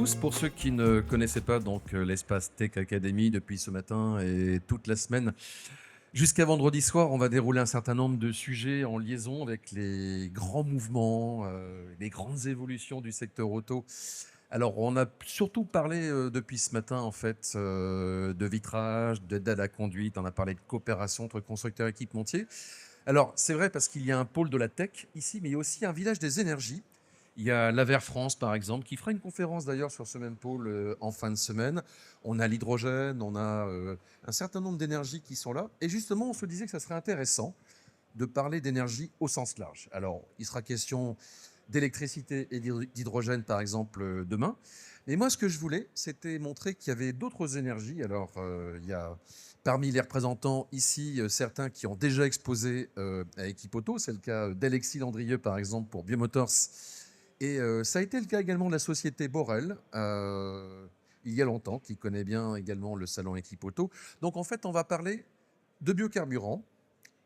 tous. Pour ceux qui ne connaissaient pas l'espace Tech Academy depuis ce matin et toute la semaine, jusqu'à vendredi soir, on va dérouler un certain nombre de sujets en liaison avec les grands mouvements, les grandes évolutions du secteur auto. Alors, on a surtout parlé depuis ce matin, en fait, de vitrage, d'aide à la conduite. On a parlé de coopération entre constructeurs et équipementiers. Alors, c'est vrai parce qu'il y a un pôle de la tech ici, mais il y a aussi un village des énergies. Il y a l'Aver France, par exemple, qui fera une conférence d'ailleurs sur ce même pôle en fin de semaine. On a l'hydrogène, on a un certain nombre d'énergies qui sont là. Et justement, on se disait que ça serait intéressant de parler d'énergie au sens large. Alors, il sera question d'électricité et d'hydrogène, par exemple, demain. Mais moi, ce que je voulais, c'était montrer qu'il y avait d'autres énergies. Alors, il y a parmi les représentants ici, certains qui ont déjà exposé à Equipoto. C'est le cas d'Alexis Landrieux, par exemple, pour Biomotors. Et ça a été le cas également de la société Borel, il y a longtemps, qui connaît bien également le salon Equipoto. Donc, en fait, on va parler de biocarburants.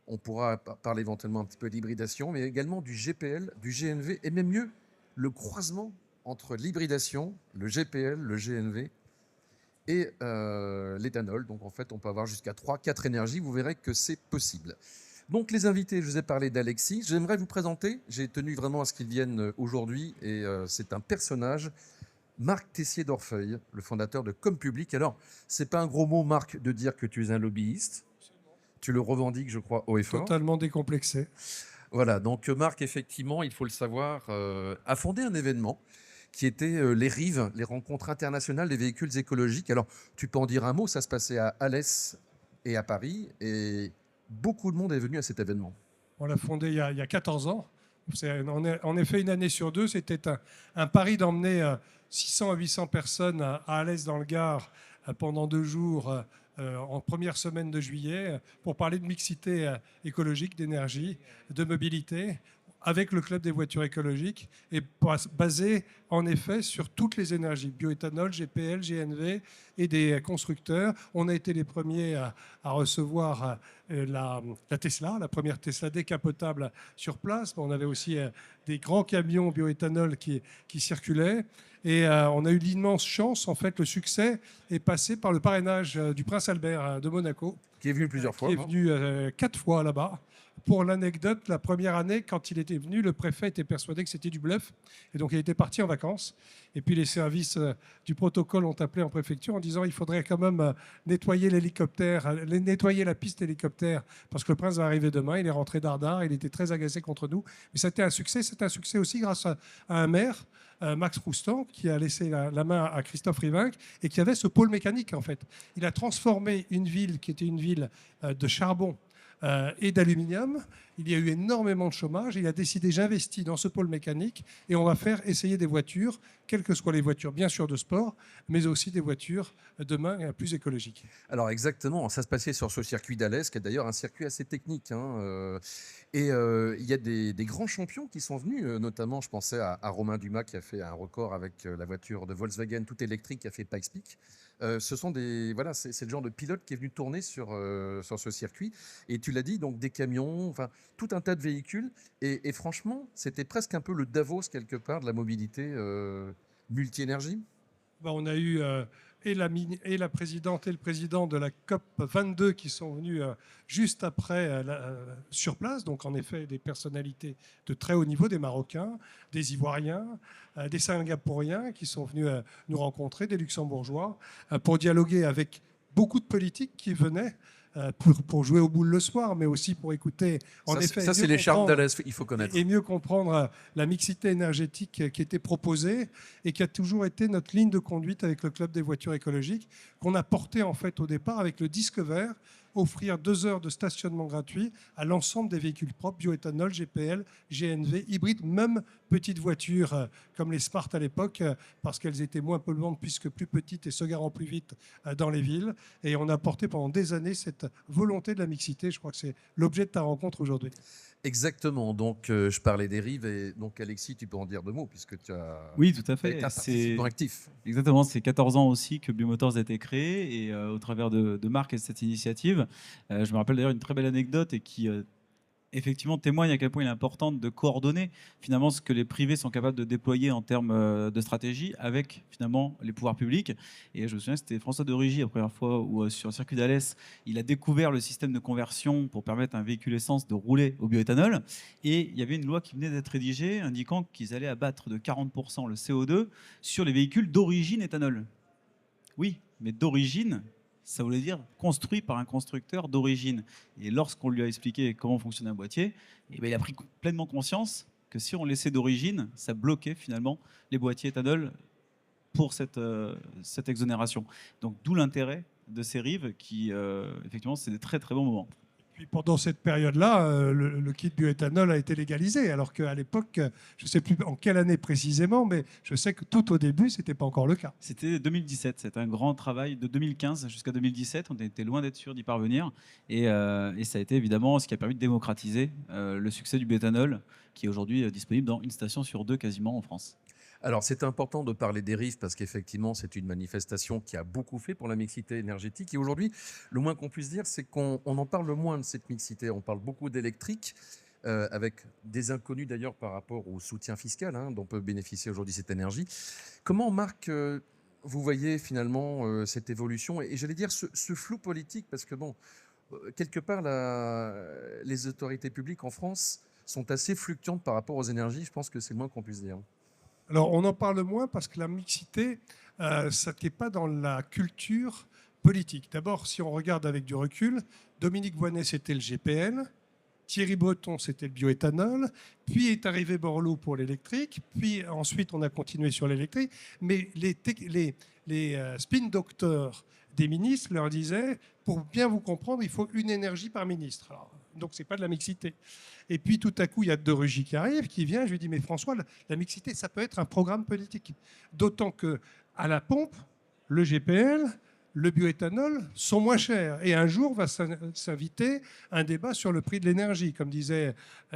On pourra parler éventuellement un petit peu d'hybridation, mais également du GPL, du GNV, et même mieux, le croisement entre l'hybridation, le GPL, le GNV et l'éthanol. Donc en fait, on peut avoir jusqu'à 3-4 énergies. Vous verrez que c'est possible. Donc les invités, je vous ai parlé d'Alexis. J'aimerais vous présenter, j'ai tenu vraiment à ce qu'ils viennent aujourd'hui, et c'est un personnage, Marc Tessier d'Orfeuille, le fondateur de Compublic. Alors, c'est pas un gros mot, Marc, de dire que tu es un lobbyiste. Tu le revendiques, je crois, haut et fort. Totalement décomplexé. Voilà, donc Marc, effectivement, il faut le savoir, a fondé un événement qui était les RIV, les rencontres internationales des véhicules écologiques. Alors, tu peux en dire un mot, ça se passait à Alès et à Paris, et beaucoup de monde est venu à cet événement. On l'a fondé il y a 14 ans. En effet, une année sur deux, c'était un pari d'emmener 600 à 800 personnes à Alès dans le Gard pendant 2 jours en première semaine de juillet pour parler de mixité écologique, d'énergie, de mobilité, avec le club des voitures écologiques et basé en effet sur toutes les énergies, bioéthanol, GPL, GNV et des constructeurs. On a été les premiers à recevoir la Tesla, la première Tesla décapotable sur place. On avait aussi des grands camions bioéthanol qui circulaient. Et on a eu l'immense chance, en fait, le succès est passé par le parrainage du prince Albert de Monaco. Qui est venu plusieurs fois. Qui est venu 4 fois là-bas. Pour l'anecdote, la première année, quand il était venu, le préfet était persuadé que c'était du bluff. Et donc, il était parti en vacances. Et puis, les services du protocole ont appelé en préfecture en disant qu'il faudrait quand même nettoyer l'hélicoptère, nettoyer la piste hélicoptère, parce que le prince va arriver demain. Il est rentré dardard. Il était très agacé contre nous. Mais c'était un succès. C'est un succès aussi grâce à un maire, Max Roustan, qui a laissé la main à Christophe Rivinc et qui avait ce pôle mécanique, en fait. Il a transformé une ville qui était une ville de charbon et d'aluminium. Il y a eu énormément de chômage. Il a décidé, j'investis dans ce pôle mécanique et on va faire essayer des voitures, quelles que soient les voitures, bien sûr de sport, mais aussi des voitures demain plus écologiques. Alors exactement, ça se passait sur ce circuit d'Alès, qui est d'ailleurs un circuit assez technique. Et il y a des grands champions qui sont venus, notamment je pensais à Romain Dumas qui a fait un record avec la voiture de Volkswagen tout électrique qui a fait Pikes Peak. C'est le genre de pilote qui est venu tourner sur ce circuit. Et tu l'as dit, donc des camions, enfin tout un tas de véhicules. Et franchement, c'était presque un peu le Davos quelque part de la mobilité multi-énergie. On a eu et la présidente et le président de la COP 22 qui sont venus juste après sur place. Donc en effet, des personnalités de très haut niveau, des Marocains, des Ivoiriens, des Singapouriens qui sont venus nous rencontrer, des Luxembourgeois, pour dialoguer avec beaucoup de politiques qui venaient pour jouer aux boules le soir, mais aussi pour écouter. Ça, c'est les charmes d'Alès, il faut connaître. Et mieux comprendre la mixité énergétique qui était proposée et qui a toujours été notre ligne de conduite avec le Club des voitures écologiques, qu'on a porté en fait au départ avec le disque vert, offrir 2 heures de stationnement gratuit à l'ensemble des véhicules propres, bioéthanol, GPL, GNV, hybrides, même petites voitures comme les Smart à l'époque, parce qu'elles étaient moins polluantes puisque plus petites et se garant plus vite dans les villes. Et on a porté pendant des années cette volonté de la mixité. Je crois que c'est l'objet de ta rencontre aujourd'hui. Exactement. Donc, je parlais des rives et donc Alexis, tu peux en dire 2 mots puisque tu as. Oui, tout à fait. été un participant actif. Exactement. C'est 14 ans aussi que Biomotors a été créé et au travers de Marc et de cette initiative. Je me rappelle d'ailleurs une très belle anecdote et qui effectivement témoigne à quel point il est important de coordonner finalement ce que les privés sont capables de déployer en termes de stratégie avec finalement les pouvoirs publics. Et je me souviens, c'était François de Rugy la première fois où sur le circuit d'Alès, il a découvert le système de conversion pour permettre à un véhicule essence de rouler au bioéthanol. Et il y avait une loi qui venait d'être rédigée indiquant qu'ils allaient abattre de 40% le CO2 sur les véhicules d'origine éthanol. Oui, mais d'origine, ça voulait dire construit par un constructeur d'origine. Et lorsqu'on lui a expliqué comment fonctionnait un boîtier, eh bien, il a pris pleinement conscience que si on laissait d'origine, ça bloquait finalement les boîtiers éthanol pour cette exonération. Donc d'où l'intérêt de ces rives qui, effectivement, c'est des très très bons moments. Puis pendant cette période-là, le kit bioéthanol a été légalisé, alors qu'à l'époque, je ne sais plus en quelle année précisément, mais je sais que tout au début, ce n'était pas encore le cas. C'était 2017, c'était un grand travail de 2015 jusqu'à 2017, on était loin d'être sûr d'y parvenir, et ça a été évidemment ce qui a permis de démocratiser le succès du bioéthanol, qui est aujourd'hui disponible dans une station sur 2 quasiment en France. Alors, c'est important de parler des rives parce qu'effectivement, c'est une manifestation qui a beaucoup fait pour la mixité énergétique. Et aujourd'hui, le moins qu'on puisse dire, c'est qu'on en parle moins de cette mixité. On parle beaucoup d'électrique, avec des inconnus d'ailleurs par rapport au soutien fiscal dont peut bénéficier aujourd'hui cette énergie. Comment, Marc, vous voyez finalement cette évolution et j'allais dire ce flou politique, parce que bon, quelque part, les autorités publiques en France sont assez fluctuantes par rapport aux énergies. Je pense que c'est le moins qu'on puisse dire. Alors, on en parle moins parce que la mixité, ça n'était pas dans la culture politique. D'abord, si on regarde avec du recul, Dominique Voynet, c'était le GPL, Thierry Breton, c'était le bioéthanol, puis est arrivé Borloo pour l'électrique, puis ensuite on a continué sur l'électrique, mais les spin doctors des ministres leur disaient, pour bien vous comprendre, il faut une énergie par ministre. Alors, donc c'est pas de la mixité. Et puis tout à coup, il y a De Rugy qui arrive, qui vient, je lui dis, mais François, la mixité, ça peut être un programme politique. D'autant que à la pompe, le GPL, le bioéthanol sont moins chers. Et un jour va s'inviter un débat sur le prix de l'énergie. Comme disait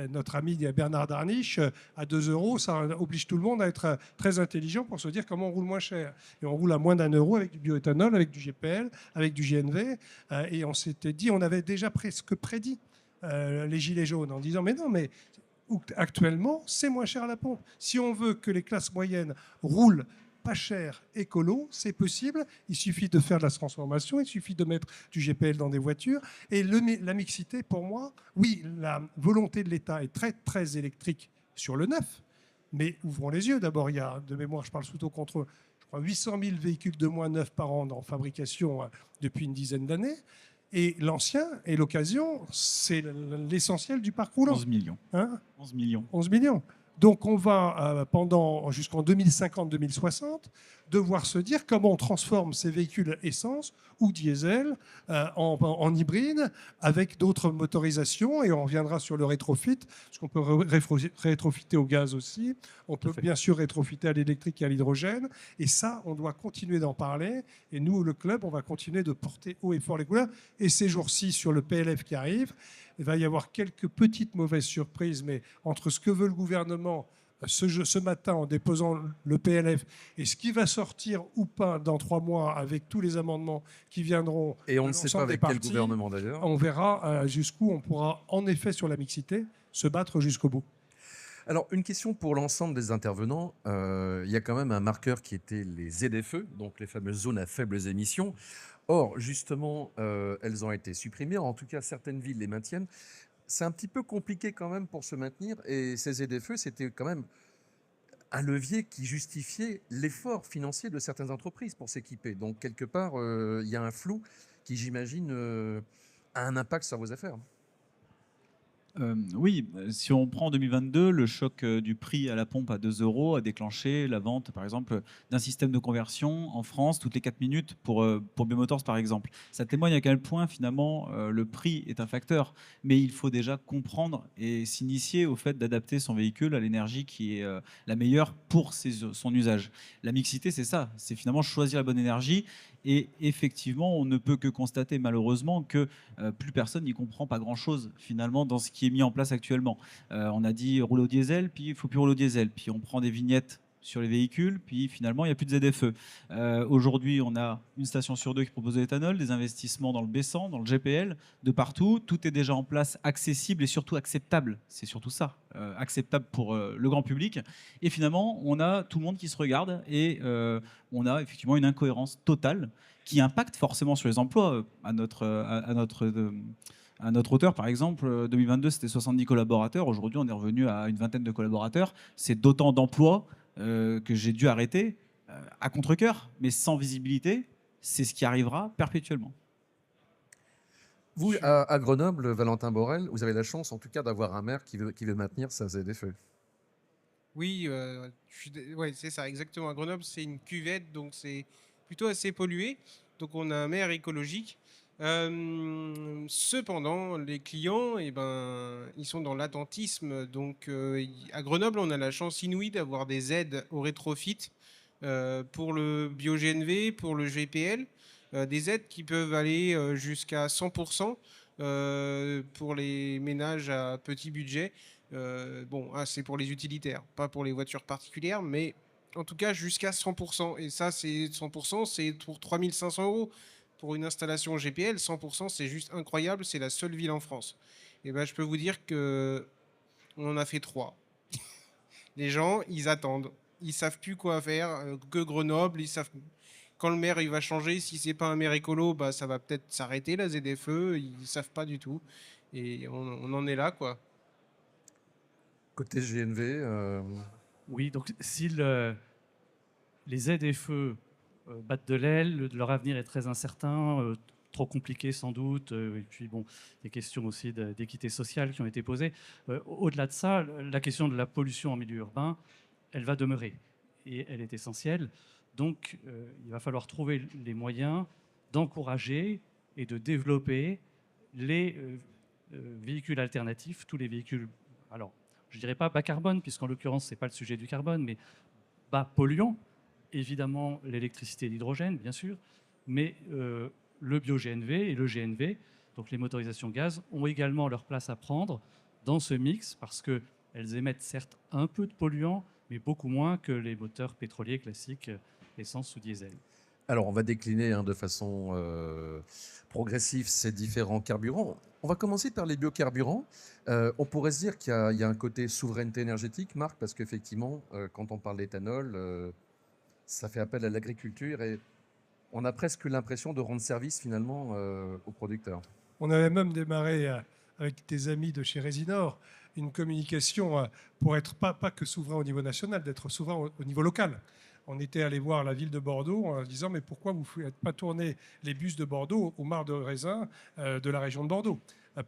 notre ami Bernard Darniche, à 2 euros, ça oblige tout le monde à être très intelligent pour se dire comment on roule moins cher. Et on roule à moins d'1 euro avec du bioéthanol, avec du GPL, avec du GNV. Et on s'était dit, on avait déjà presque prédit les gilets jaunes en disant, mais non, mais actuellement, c'est moins cher à la pompe. Si on veut que les classes moyennes roulent pas cher, écolo, c'est possible. Il suffit de faire de la transformation, il suffit de mettre du GPL dans des voitures. Et la mixité, pour moi, oui, la volonté de l'État est très, très électrique sur le neuf. Mais ouvrons les yeux. D'abord, il y a, de mémoire, je parle sous contre, je crois, 800 000 véhicules de moins neufs par an en fabrication depuis une dizaine d'années. Et l'ancien et l'occasion, c'est l'essentiel du parc roulant. 11 millions. Hein 11 millions. 11 millions. Donc on va, jusqu'en 2050-2060, devoir se dire comment on transforme ces véhicules essence ou diesel en hybride avec d'autres motorisations. Et on reviendra sur le rétrofit, parce qu'on peut rétrofiter au gaz aussi. On peut bien sûr rétrofiter à l'électrique et à l'hydrogène. Et ça, on doit continuer d'en parler. Et nous, le club, on va continuer de porter haut et fort les couleurs. Et ces jours-ci, sur le PLF qui arrive, il va y avoir quelques petites mauvaises surprises, mais entre ce que veut le gouvernement ce matin en déposant le PLF et ce qui va sortir ou pas dans 3 mois avec tous les amendements qui viendront. Et on ne sait pas avec quel gouvernement d'ailleurs. On verra jusqu'où on pourra, en effet, sur la mixité, se battre jusqu'au bout. Alors, une question pour l'ensemble des intervenants. Il y a quand même un marqueur qui était les ZFE, donc les fameuses zones à faibles émissions. Or, justement, elles ont été supprimées. En tout cas, certaines villes les maintiennent. C'est un petit peu compliqué quand même pour se maintenir. Et ces ZFE, c'était quand même un levier qui justifiait l'effort financier de certaines entreprises pour s'équiper. Donc, quelque part, il y a un flou qui, j'imagine, a un impact sur vos affaires. Oui, si on prend en 2022, le choc du prix à la pompe à 2 euros a déclenché la vente, par exemple, d'un système de conversion en France toutes les 4 minutes pour Biomotors, par exemple. Ça témoigne à quel point, finalement, le prix est un facteur. Mais il faut déjà comprendre et s'initier au fait d'adapter son véhicule à l'énergie qui est la meilleure pour son usage. La mixité, c'est ça. C'est finalement choisir la bonne énergie. Et effectivement, on ne peut que constater malheureusement que plus personne n'y comprend pas grand-chose finalement dans ce qui est mis en place actuellement. On a dit rouler au diesel, puis il ne faut plus rouler au diesel. Puis on prend des vignettes sur les véhicules, puis finalement, il n'y a plus de ZFE. Aujourd'hui, on a une station sur deux qui propose de l'éthanol, des investissements dans le B100, dans le GPL, de partout. Tout est déjà en place, accessible et surtout acceptable. C'est surtout ça, acceptable pour le grand public. Et finalement, on a tout le monde qui se regarde et on a effectivement une incohérence totale qui impacte forcément sur les emplois. À notre hauteur, par exemple, 2022, c'était 70 collaborateurs. Aujourd'hui, on est revenu à une vingtaine de collaborateurs. C'est d'autant d'emplois que j'ai dû arrêter à contre-cœur, mais sans visibilité. C'est ce qui arrivera perpétuellement. Vous, à Grenoble, Valentin Borel, vous avez la chance en tout cas d'avoir un maire qui veut maintenir sa ZFE. Oui, ouais, c'est ça, exactement. À Grenoble, c'est une cuvette, donc c'est plutôt assez pollué. Donc on a un maire écologique. Cependant, les clients, eh ben, ils sont dans l'attentisme. Donc à Grenoble, on a la chance inouïe d'avoir des aides au rétrofit pour le bio-GNV, pour le GPL. Des aides qui peuvent aller jusqu'à 100% pour les ménages à petit budget. Bon, c'est pour les utilitaires, pas pour les voitures particulières, mais en tout cas jusqu'à 100%. Et ça, c'est 100%, c'est pour 3 500 €. Pour une installation GPL, 100%, c'est juste incroyable. C'est la seule ville en France. Et ben, je peux vous dire que on en a fait 3. Les gens, ils attendent. Ils savent plus quoi faire. Que Grenoble, ils savent. Quand le maire il va changer, si c'est pas un maire écolo, bah, ça va peut-être s'arrêter la ZFE. Ils savent pas du tout. Et on en est là, quoi. Côté GNV, Oui, donc si les ZFE battent de l'aile, leur avenir est très incertain, trop compliqué sans doute, et puis bon, des questions aussi d'équité sociale qui ont été posées. Au-delà de ça, la question de la pollution en milieu urbain, elle va demeurer, et elle est essentielle. Donc il va falloir trouver les moyens d'encourager et de développer les véhicules alternatifs, tous les véhicules, alors je ne dirais pas bas carbone, puisqu'en l'occurrence, ce n'est pas le sujet du carbone, mais bas polluant. Évidemment, l'électricité et l'hydrogène, bien sûr, mais le bio-GNV et le GNV, donc les motorisations gaz, ont également leur place à prendre dans ce mix, parce qu'elles émettent certes un peu de polluants, mais beaucoup moins que les moteurs pétroliers classiques, essence ou diesel. alors on va décliner de façon progressive ces différents carburants. On va commencer par les biocarburants. On pourrait se dire qu'il y a un côté souveraineté énergétique, Marc, parce qu'effectivement, quand on parle d'éthanol, ça fait appel à l'agriculture et on a presque l'impression de rendre service finalement aux producteurs. On avait même démarré avec des amis de chez Résinor une communication pour être pas que souverain au niveau national, d'être souverain au niveau local. On était allé voir la ville de Bordeaux en disant mais pourquoi vous ne faites pas tourner les bus de Bordeaux aux mares de raisin de la région de Bordeaux?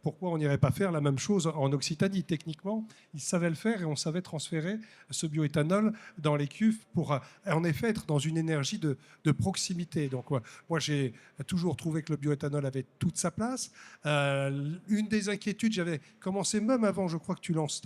Pourquoi on n'irait pas faire la même chose en Occitanie? Techniquement, ils savaient le faire et on savait transférer ce bioéthanol dans les cuves pour en effet être dans une énergie de proximité. Donc moi j'ai toujours trouvé que le bioéthanol avait toute sa place. Une des inquiétudes, j'avais commencé même avant, je crois que tu lances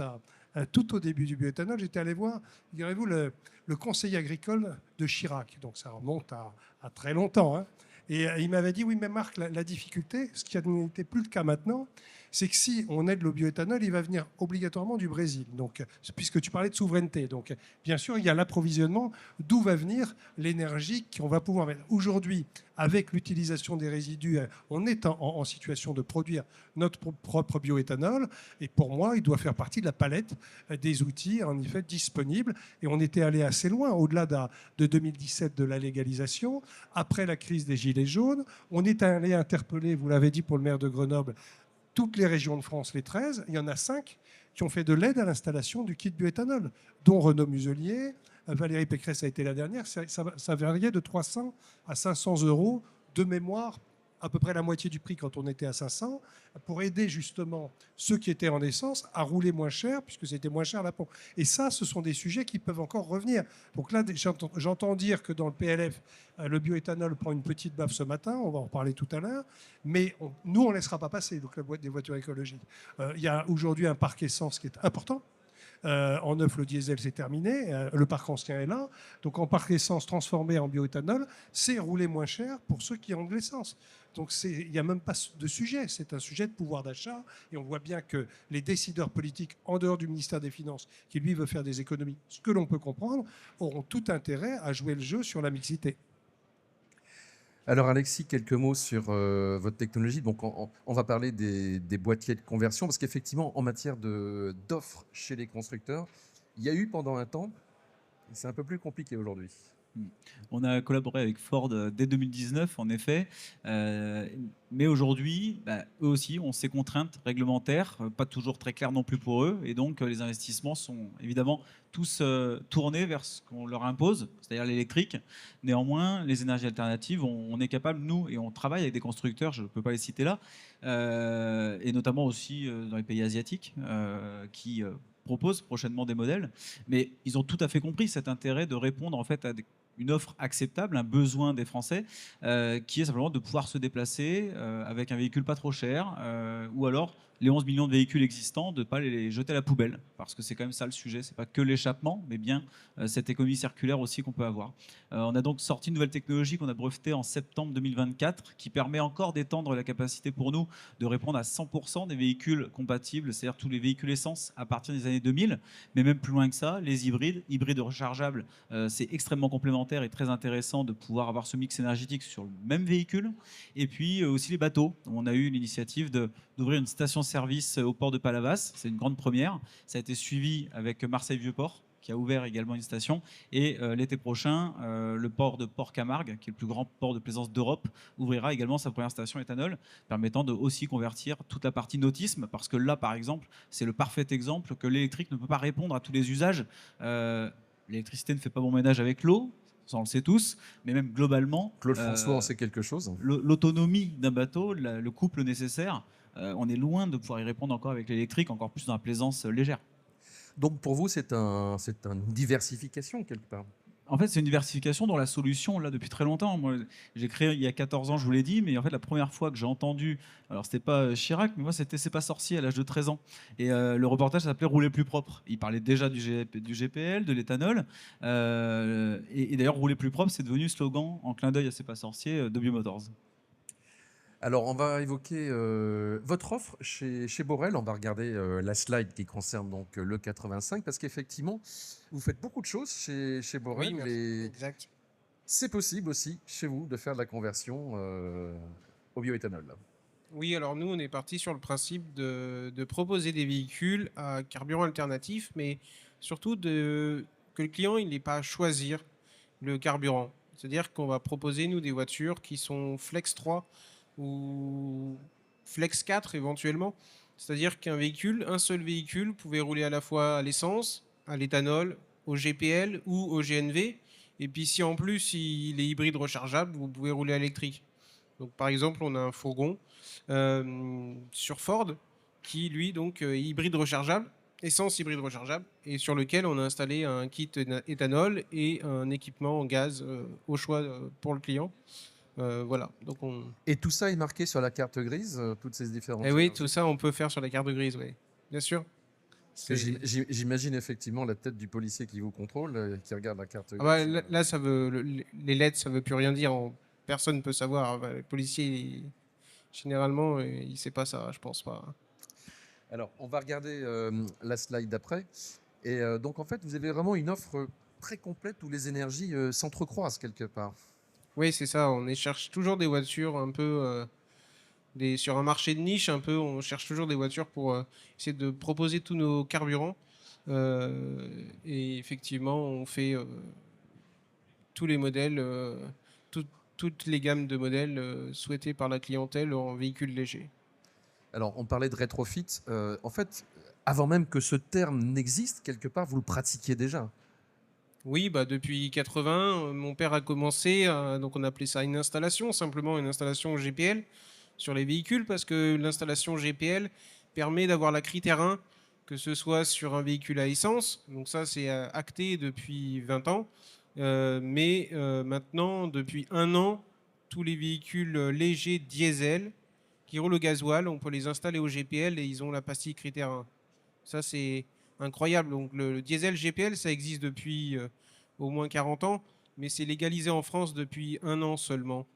tout au début du bioéthanol, j'étais allé voir, direz-vous, le conseiller agricole de Chirac. Donc ça remonte à très longtemps. Hein. Et il m'avait dit, oui, mais Marc, la difficulté, ce qui n'était plus le cas maintenant, c'est que si on aide le bioéthanol, il va venir obligatoirement du Brésil. Donc, puisque tu parlais de souveraineté. Donc, bien sûr, il y a l'approvisionnement, d'où va venir l'énergie qu'on va pouvoir mettre. Aujourd'hui, avec l'utilisation des résidus, on est en situation de produire notre propre bioéthanol. Et pour moi, il doit faire partie de la palette des outils, en effet, disponibles. Et on était allé assez loin, au-delà de 2017, de la légalisation. Après la crise des Gilets jaunes, on est allé interpeller, vous l'avez dit pour le maire de Grenoble, toutes les régions de France, les 13, il y en a 5 qui ont fait de l'aide à l'installation du kit bioéthanol, dont Renaud Muselier, Valérie Pécresse a été la dernière. Ça variait de 300 à 500 € de mémoire, à peu près la moitié du prix quand on était à 500, pour aider justement ceux qui étaient en essence à rouler moins cher, puisque c'était moins cher à la pompe. Et ça, ce sont des sujets qui peuvent encore revenir. Donc là, j'entends dire que dans le PLF, le bioéthanol prend une petite baffe ce matin, on va en reparler tout à l'heure, mais nous, on ne laissera pas passer donc, la boîte des voitures écologiques. Il y a aujourd'hui un parc essence qui est important. En neuf, le diesel, c'est terminé. Le parc ancien est là. Donc en parc essence transformé en bioéthanol, c'est rouler moins cher pour ceux qui ont de l'essence. Donc il n'y a même pas de sujet. C'est un sujet de pouvoir d'achat. Et on voit bien que les décideurs politiques, en dehors du ministère des Finances, qui lui veut faire des économies, ce que l'on peut comprendre, auront tout intérêt à jouer le jeu sur la mixité. Alors Alexis, quelques mots sur votre technologie. Donc on va parler des boîtiers de conversion, parce qu'effectivement, en matière d'offres chez les constructeurs, il y a eu pendant un temps, et c'est un peu plus compliqué aujourd'hui. On a collaboré avec Ford dès 2019, en effet. Mais aujourd'hui, eux aussi ont ces contraintes réglementaires, pas toujours très claires non plus pour eux. Et donc, les investissements sont évidemment tous tournés vers ce qu'on leur impose, c'est-à-dire l'électrique. Néanmoins, les énergies alternatives, on est capable, nous, et on travaille avec des constructeurs, je ne peux pas les citer là, et notamment aussi dans les pays asiatiques, qui proposent prochainement des modèles. Mais ils ont tout à fait compris cet intérêt de répondre en fait à une offre acceptable, un besoin des Français, qui est simplement de pouvoir se déplacer avec un véhicule pas trop cher, ou alors les 11 millions de véhicules existants, de ne pas les jeter à la poubelle, parce que c'est quand même ça le sujet, c'est pas que l'échappement, mais bien cette économie circulaire aussi qu'on peut avoir. On a donc sorti une nouvelle technologie qu'on a brevetée en septembre 2024, qui permet encore d'étendre la capacité pour nous de répondre à 100% des véhicules compatibles, c'est-à-dire tous les véhicules essence à partir des années 2000, mais même plus loin que ça, les hybrides rechargeables, c'est extrêmement complémentaire et très intéressant de pouvoir avoir ce mix énergétique sur le même véhicule. Et puis aussi les bateaux. On a eu l'initiative d'ouvrir une station-service au port de Palavas. C'est une grande première. Ça a été suivi avec Marseille-Vieux-Port, qui a ouvert également une station. Et l'été prochain, le port de Port-Camargue, qui est le plus grand port de plaisance d'Europe, ouvrira également sa première station éthanol, permettant de aussi convertir toute la partie nautisme, parce que là, par exemple, c'est le parfait exemple que l'électrique ne peut pas répondre à tous les usages. L'électricité ne fait pas bon ménage avec l'eau, ça on le sait tous, mais même globalement, Claude François en sait quelque chose. l'autonomie d'un bateau, le couple nécessaire, on est loin de pouvoir y répondre encore avec l'électrique, encore plus dans la plaisance légère. Donc pour vous, c'est une diversification quelque part. En fait, c'est une diversification dans la solution, là, depuis très longtemps. Moi, j'ai créé il y a 14 ans, je vous l'ai dit, mais en fait, la première fois que j'ai entendu, alors c'était pas Chirac, mais moi, c'était C'est pas sorcier à l'âge de 13 ans. Et le reportage s'appelait Rouler plus propre. Il parlait déjà du GPL, de l'éthanol. Et d'ailleurs, Rouler plus propre, c'est devenu slogan en clin d'œil à C'est pas sorcier de Biomotors. Alors, on va évoquer votre offre chez Borel. On va regarder la slide qui concerne donc le 85, parce qu'effectivement, vous faites beaucoup de choses chez Borel, Oui, merci. mais Exact. c'est possible aussi chez vous de faire de la conversion au bioéthanol. Oui, alors nous, on est parti sur le principe de proposer des véhicules à carburant alternatif, mais surtout que le client il n'ait pas à choisir le carburant. C'est-à-dire qu'on va proposer, nous, des voitures qui sont Flex 3 ou Flex 4 éventuellement. C'est-à-dire un seul véhicule pouvait rouler à la fois à l'essence, à l'éthanol, au GPL ou au GNV. Et puis si en plus il est hybride rechargeable, vous pouvez rouler à l'électrique. Donc par exemple, on a un fourgon sur Ford qui lui donc est hybride rechargeable, essence hybride rechargeable, et sur lequel on a installé un kit éthanol et un équipement en gaz au choix pour le client. Voilà. Donc Et tout ça est marqué sur la carte grise, toutes ces différentes oui, énergies. tout ça on peut faire sur la carte grise, oui. Bien sûr. Parce que j'imagine effectivement la tête du policier qui vous contrôle, qui regarde la carte grise. Ah bah, là, ça veut, les lettres, ça veut plus rien dire. Personne ne peut savoir. Le policier, généralement, il sait pas ça, je pense pas. Alors, on va regarder la slide d'après. Et donc, en fait, vous avez vraiment une offre très complète où les énergies s'entrecroisent quelque part. Oui, c'est ça. On cherche toujours des voitures un peu sur un marché de niche. Un peu, on cherche toujours des voitures pour essayer de proposer tous nos carburants. Et effectivement, on fait tous les modèles, toutes les gammes de modèles souhaités par la clientèle en véhicules légers. Alors, on parlait de rétrofit. En fait, avant même que ce terme n'existe, quelque part, vous le pratiquiez déjà. Oui, bah depuis 80, mon père a commencé, donc on appelait ça une installation, simplement une installation GPL sur les véhicules, parce que l'installation GPL permet d'avoir la critère 1, que ce soit sur un véhicule à essence, donc ça c'est acté depuis 20 ans, mais maintenant, depuis 1 an, tous les véhicules légers diesel qui roulent au gasoil, on peut les installer au GPL et ils ont la pastille critère 1. Ça c'est incroyable. Donc le diesel GPL, ça existe depuis au moins 40 ans, mais c'est légalisé en France depuis 1 an seulement.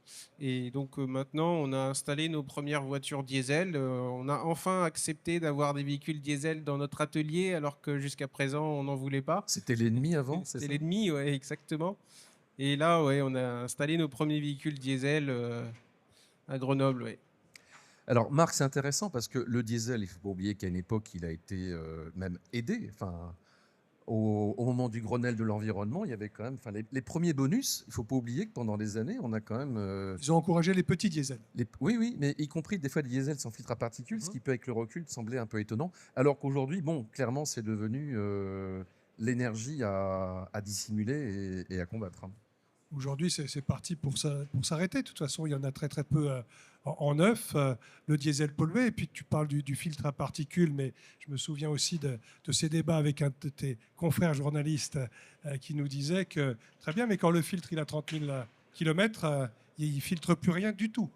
Et donc maintenant, on a installé nos premières voitures diesel. On a enfin accepté d'avoir des véhicules diesel dans notre atelier, alors que jusqu'à présent, on n'en voulait pas. C'était l'ennemi avant, c'est C'était ça? l'ennemi, ouais, exactement. Et là, ouais, on a installé nos premiers véhicules diesel à Grenoble, ouais. Alors, Marc, c'est intéressant parce que le diesel, il ne faut pas oublier qu'à une époque, il a été même aidé. Enfin, au moment du Grenelle de l'environnement, il y avait quand même les premiers bonus. Il ne faut pas oublier que pendant des années, on a quand même. Ils ont encouragé les petits diesels. Oui, oui, mais y compris des fois des diesels sans filtre à particules, ce qui peut, avec le recul, sembler un peu étonnant. Alors qu'aujourd'hui, bon, clairement, c'est devenu l'énergie à dissimuler et à combattre. Hein. Aujourd'hui, c'est parti pour s'arrêter. De toute façon, il y en a très très peu en neuf. Le diesel pollué, et puis tu parles du filtre à particules, mais je me souviens aussi de ces débats avec un de tes confrères journalistes qui nous disait que, très bien, mais quand le filtre il a 30 000 km, il ne filtre plus rien du tout.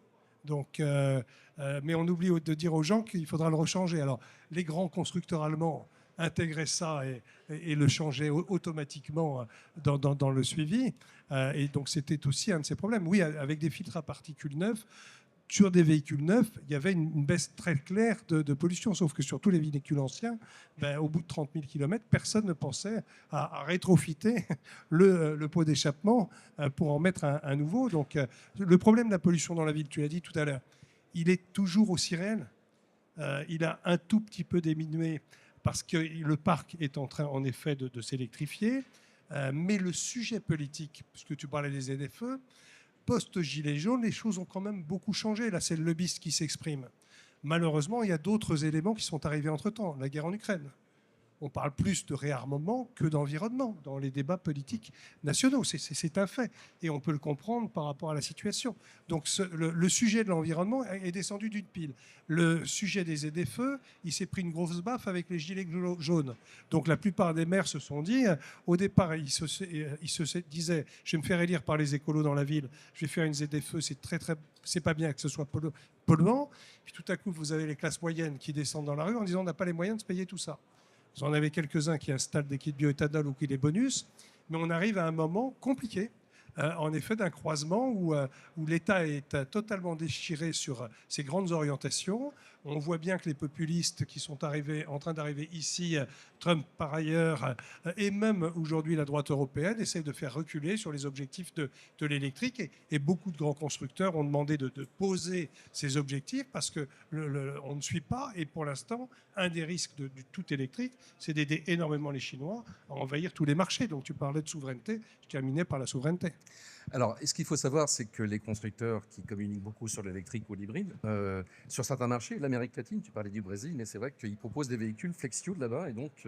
Donc, mais on oublie de dire aux gens qu'il faudra le rechanger. Alors, les grands constructeurs allemands intégraient ça et le changer automatiquement dans le suivi. Et donc, c'était aussi un de ces problèmes. Oui, avec des filtres à particules neufs, sur des véhicules neufs, il y avait une baisse très claire de pollution. Sauf que sur tous les véhicules anciens, au bout de 30 000 km, personne ne pensait à rétrofiter le pot d'échappement pour en mettre un nouveau. Donc, le problème de la pollution dans la ville, tu l'as dit tout à l'heure, il est toujours aussi réel. Il a un tout petit peu diminué parce que le parc est en train, en effet, de s'électrifier. Mais le sujet politique, puisque tu parlais des ZFE, post-Gilets jaunes, les choses ont quand même beaucoup changé. Là, c'est le lobbyiste qui s'exprime. Malheureusement, il y a d'autres éléments qui sont arrivés entre-temps. La guerre en Ukraine. On parle plus de réarmement que d'environnement dans les débats politiques nationaux. C'est un fait. Et on peut le comprendre par rapport à la situation. Donc le sujet de l'environnement est descendu d'une pile. Le sujet des ZFE, il s'est pris une grosse baffe avec les gilets jaunes. Donc la plupart des maires se sont dit, au départ, ils se disaient, je vais me faire élire par les écolos dans la ville, je vais faire une ZFE, c'est pas bien que ce soit polluant. Puis tout à coup, vous avez les classes moyennes qui descendent dans la rue en disant, on n'a pas les moyens de se payer tout ça. Vous en avez quelques-uns qui installent des kits bioéthanol ou qui les bonus, mais on arrive à un moment compliqué, en effet, d'un croisement où l'État est totalement déchiré sur ses grandes orientations. On voit bien que les populistes qui sont en train d'arriver ici, Trump par ailleurs, et même aujourd'hui la droite européenne, essayent de faire reculer sur les objectifs de l'électrique. Et beaucoup de grands constructeurs ont demandé de poser ces objectifs parce qu'on ne suit pas. Et pour l'instant, un des risques du tout électrique, c'est d'aider énormément les Chinois à envahir tous les marchés. Donc tu parlais de souveraineté, je terminais par la souveraineté. Alors, ce qu'il faut savoir, c'est que les constructeurs qui communiquent beaucoup sur l'électrique ou l'hybride, sur certains marchés, l'Amérique latine, tu parlais du Brésil, mais c'est vrai qu'ils proposent des véhicules flex-fuel là-bas et donc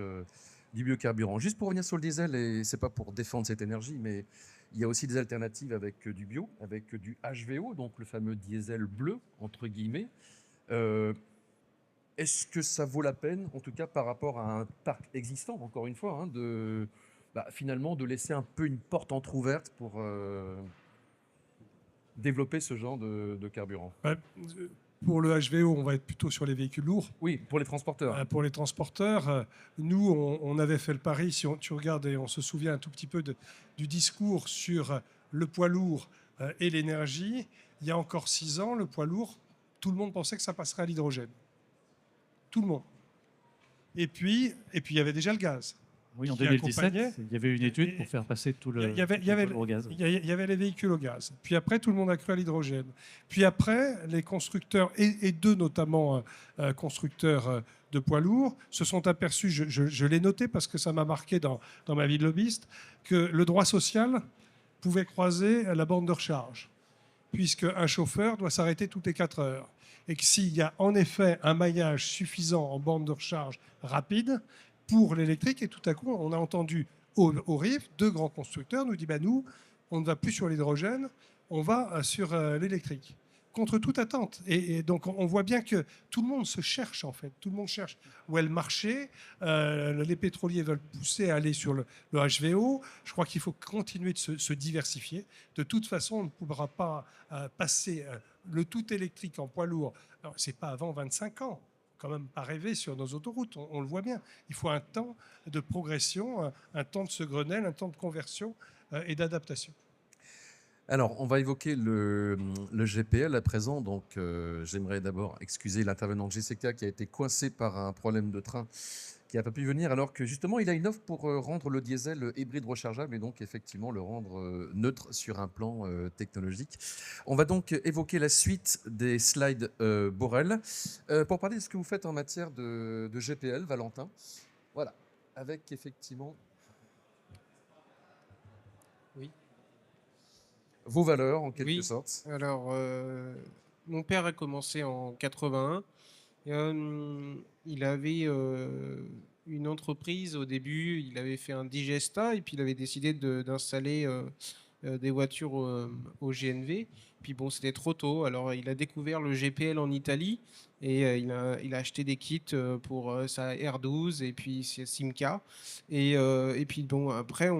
du biocarburant. Juste pour revenir sur le diesel, et c'est pas pour défendre cette énergie, mais il y a aussi des alternatives avec du bio, avec du HVO, donc le fameux diesel bleu, entre guillemets. Est-ce que ça vaut la peine, en tout cas par rapport à un parc existant, encore une fois, finalement de laisser un peu une porte entrouverte pour développer ce genre de carburant? Pour le HVO, on va être plutôt sur les véhicules lourds. Oui, pour les transporteurs. Pour les transporteurs, nous, on avait fait le pari, si tu regardes et on se souvient un tout petit peu du discours sur le poids lourd et l'énergie, il y a encore 6 ans, le poids lourd, tout le monde pensait que ça passerait à l'hydrogène. Tout le monde. Et puis il y avait déjà le gaz. Oui, en 2017, il y avait une étude pour faire passer tout le au gaz. Il y avait les véhicules au gaz. Puis après, tout le monde a cru à l'hydrogène. Puis après, les constructeurs, et deux notamment constructeurs de poids lourds, se sont aperçus, je l'ai noté parce que ça m'a marqué dans ma vie de lobbyiste, que le droit social pouvait croiser la borne de recharge, puisque un chauffeur doit s'arrêter toutes les 4 heures. Et que s'il y a en effet un maillage suffisant en borne de recharge rapide pour l'électrique, et tout à coup, on a entendu au RIF, 2 grands constructeurs nous disent nous, on ne va plus sur l'hydrogène, on va sur l'électrique. Contre toute attente. Et donc, on voit bien que tout le monde se cherche, en fait. Tout le monde cherche où est le marché. Les pétroliers veulent pousser à aller sur le HVO. Je crois qu'il faut continuer de se diversifier. De toute façon, on ne pourra pas passer le tout électrique en poids lourd. Ce n'est pas avant 25 ans. quand même pas rêver sur nos autoroutes, on le voit bien. Il faut un temps de progression, un temps de ce Grenelle, un temps de conversion et d'adaptation. Alors, on va évoquer le GPL à présent. Donc, j'aimerais d'abord excuser l'intervenant de GCK qui a été coincé par un problème de train qui n'a pas pu venir, alors que justement, il a une offre pour rendre le diesel hybride rechargeable et donc effectivement le rendre neutre sur un plan technologique. On va donc évoquer la suite des slides Borel. Pour parler de ce que vous faites en matière de GPL, Valentin. Voilà, avec effectivement vos valeurs en quelque Oui. sorte. Alors, mon père a commencé en 81. Il avait une entreprise au début, il avait fait un digesta et puis il avait décidé d'installer des voitures au GNV. Puis bon, c'était trop tôt, alors il a découvert le GPL en Italie et il a acheté des kits pour sa R12 et puis sa Simca. Et puis bon, après,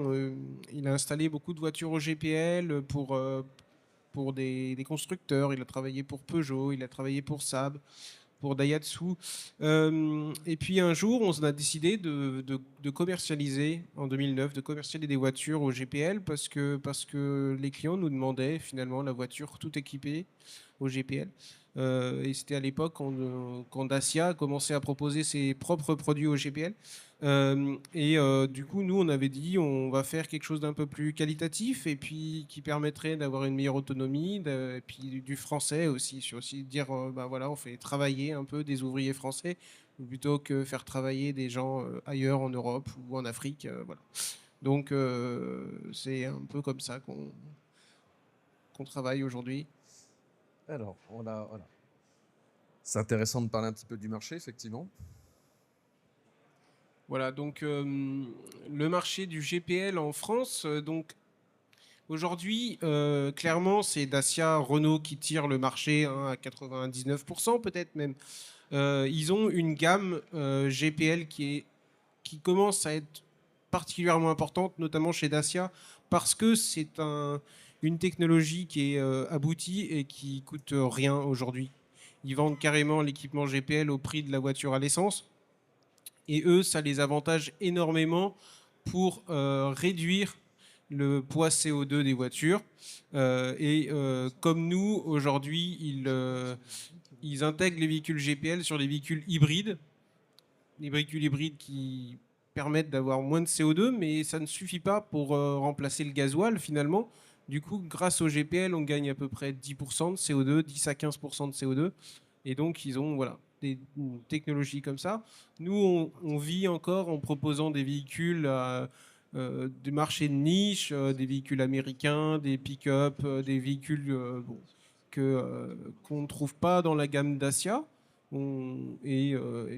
il a installé beaucoup de voitures au GPL pour des constructeurs. Il a travaillé pour Peugeot, il a travaillé pour Saab, pour Daihatsu. Et puis un jour, on a décidé de commercialiser, en 2009, de commercialiser des voitures au GPL parce que les clients nous demandaient finalement la voiture tout équipée au GPL. Et c'était à l'époque quand Dacia a commencé à proposer ses propres produits au GPL. Du coup, nous, on avait dit on va faire quelque chose d'un peu plus qualitatif et puis qui permettrait d'avoir une meilleure autonomie, et puis du français aussi, sur aussi dire bah voilà, on fait travailler un peu des ouvriers français plutôt que faire travailler des gens ailleurs en Europe ou en Afrique, voilà. Donc c'est un peu comme ça qu'on travaille aujourd'hui. Alors, voilà. C'est intéressant de parler un petit peu du marché, effectivement. Voilà, donc le marché du GPL en France, donc aujourd'hui, clairement, c'est Dacia, Renault qui tirent le marché hein, à 99% peut-être même. Ils ont une gamme GPL qui commence à être particulièrement importante, notamment chez Dacia, parce que c'est une technologie qui est aboutie et qui coûte rien aujourd'hui. Ils vendent carrément l'équipement GPL au prix de la voiture à l'essence. Et eux, ça les avantage énormément pour réduire le poids CO2 des voitures. Comme nous, aujourd'hui, ils intègrent les véhicules GPL sur les véhicules hybrides. Les véhicules hybrides qui permettent d'avoir moins de CO2, mais ça ne suffit pas pour remplacer le gasoil finalement. Du coup, grâce au GPL, on gagne à peu près 10% de CO2, 10 à 15% de CO2. Et donc, ils ont voilà, des technologies comme ça. Nous, on vit encore en proposant des véhicules du marché de niche, des véhicules américains, des pick-up, des véhicules qu'on ne trouve pas dans la gamme Dacia. Et